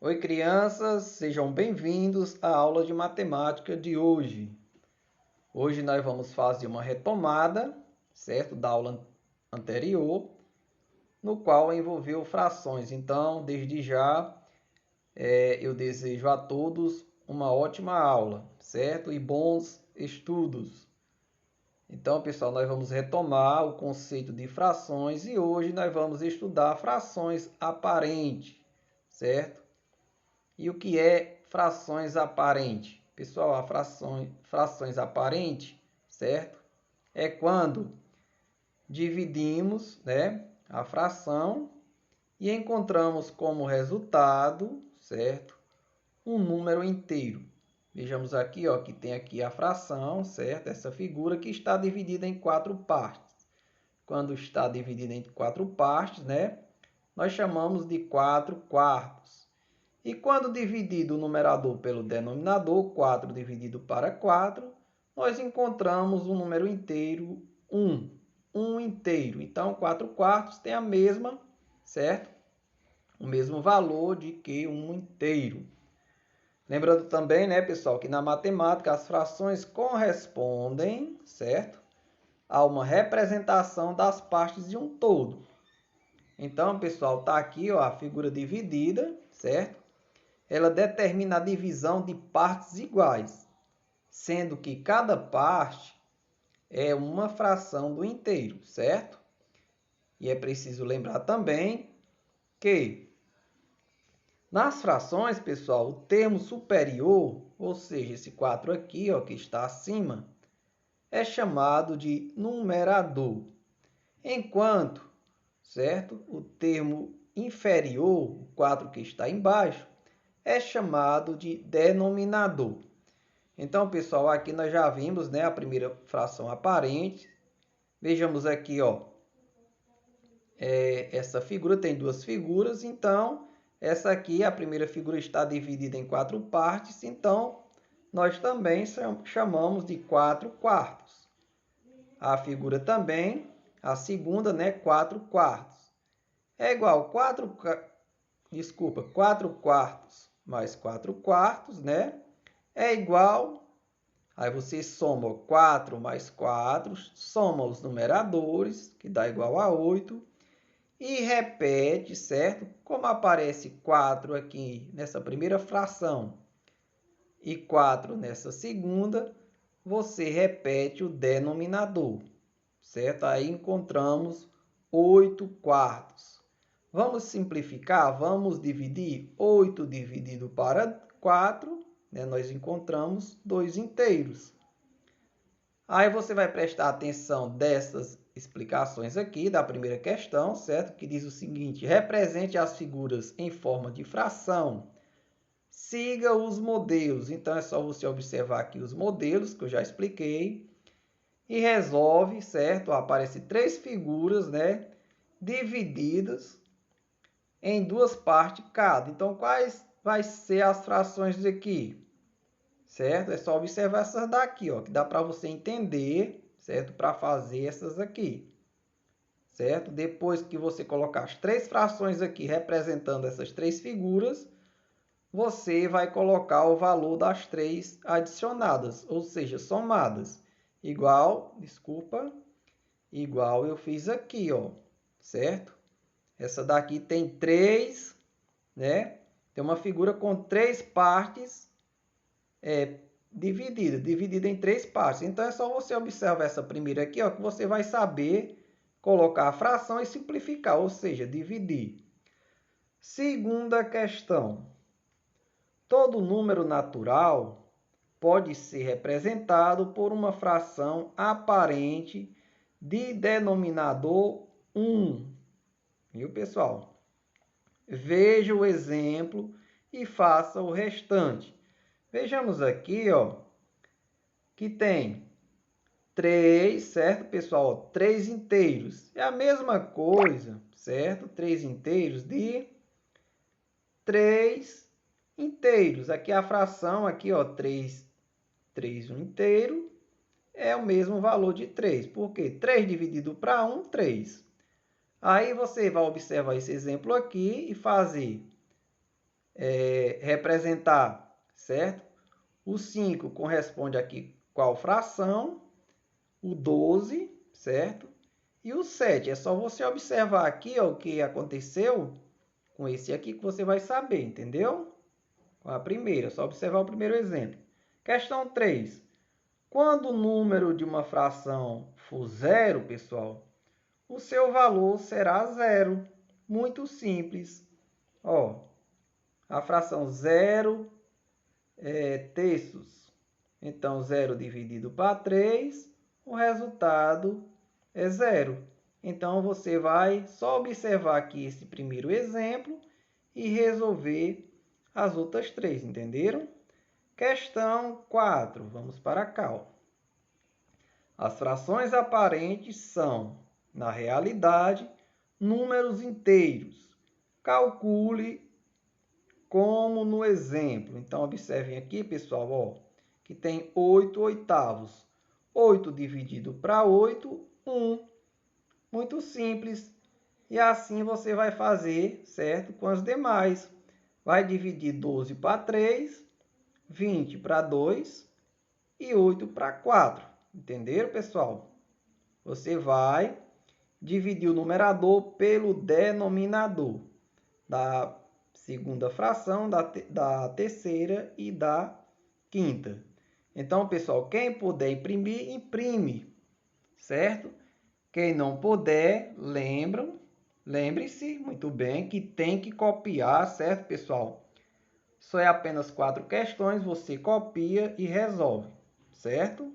Oi, crianças, sejam bem-vindos à aula de matemática de hoje. Hoje nós vamos fazer uma retomada, certo, da aula anterior, no qual envolveu frações. Então, desde já, eu desejo a todos uma ótima aula, certo? E bons estudos. Então, pessoal, nós vamos retomar o conceito de frações e hoje nós vamos estudar frações aparentes, certo? E o que é frações aparentes? Pessoal, a frações aparentes, certo? É quando dividimos, né, a fração e encontramos como resultado, certo? Um número inteiro. Vejamos aqui, ó, que tem aqui a fração, certo? Essa figura que está dividida em quatro partes. Quando está dividida em quatro partes, né, nós chamamos de 4/4. E quando dividido o numerador pelo denominador, 4 dividido para 4, nós encontramos um número inteiro 1. 1 inteiro. Então, 4/4 tem a mesma, certo? O mesmo valor de que um inteiro. Lembrando também, né, pessoal, que na matemática as frações correspondem, certo? A uma representação das partes de um todo. Então, pessoal, tá aqui, ó, a figura dividida, certo? Ela determina a divisão de partes iguais, sendo que cada parte é uma fração do inteiro, certo? E é preciso lembrar também que nas frações, pessoal, o termo superior, ou seja, esse 4 aqui, ó, que está acima, é chamado de numerador, enquanto, certo? O termo inferior, o 4 que está embaixo, é chamado de denominador. Então, pessoal, aqui nós já vimos, né, a primeira fração aparente. Vejamos aqui, ó, essa figura tem duas figuras, então essa aqui, a primeira figura está dividida em quatro partes, então nós também chamamos de 4/4. A figura também, a segunda, né, 4/4. É igual 4/4 mais 4/4, né? É igual. Aí você soma 4 mais 4, soma os numeradores, que dá igual a 8, e repete, certo? Como aparece 4 aqui nessa primeira fração e 4 nessa segunda, você repete o denominador, certo? Aí encontramos 8/4. Vamos simplificar? Vamos dividir 8 dividido para 4, né? Nós encontramos 2 inteiros. Aí você vai prestar atenção dessas explicações aqui da primeira questão, certo? Que diz o seguinte: represente as figuras em forma de fração. Siga os modelos. Então é só você observar aqui os modelos que eu já expliquei e resolve, certo? Aparecem três figuras, né, divididas em duas partes cada. Então quais vai ser as frações aqui? Certo? É só observar essas daqui, ó, que dá para você entender, certo? Para fazer essas aqui, certo? Depois que você colocar as três frações aqui representando essas três figuras, você vai colocar o valor das três adicionadas, ou seja, somadas. Igual eu fiz aqui, ó, certo? Essa daqui tem três, né? Tem uma figura com três partes dividida em três partes. Então, é só você observar essa primeira aqui, ó, que você vai saber colocar a fração e simplificar, ou seja, dividir. Segunda questão. Todo número natural pode ser representado por uma fração aparente de denominador 1. Viu, pessoal? Veja o exemplo e faça o restante. Vejamos aqui, ó, que tem 3, certo, pessoal? 3 inteiros. É a mesma coisa, certo? 3 inteiros de 3 inteiros. Aqui a fração, aqui, ó, 3 um inteiro, é o mesmo valor de 3. Por quê? 3 dividido para 1, 3. Aí você vai observar esse exemplo aqui e fazer representar, certo? O 5 corresponde aqui qual fração? O 12, certo? E o 7, é só você observar aqui ó, o que aconteceu com esse aqui que você vai saber, entendeu? Com a primeira, só observar o primeiro exemplo. Questão 3. Quando o número de uma fração for zero, pessoal, o seu valor será zero. Muito simples. Ó, a fração 0 terços. Então, 0 dividido para 3, o resultado é zero. Então, você vai só observar aqui esse primeiro exemplo e resolver as outras três, entenderam? Questão 4, vamos para cá. Ó. As frações aparentes são, na realidade, números inteiros. Calcule como no exemplo. Então, observem aqui, pessoal, ó, que tem 8 oitavos. 8 dividido para 8, 1. Muito simples. E assim você vai fazer, certo? Com as demais. Vai dividir 12 para 3, 20 para 2 e 8 para 4. Entenderam, pessoal? Você vai dividir o numerador pelo denominador da segunda fração, da terceira e da quinta. Então, pessoal, quem puder imprimir, imprime, certo? Quem não puder, lembre-se muito bem que tem que copiar, certo, pessoal? Só é apenas 4 questões, você copia e resolve, certo?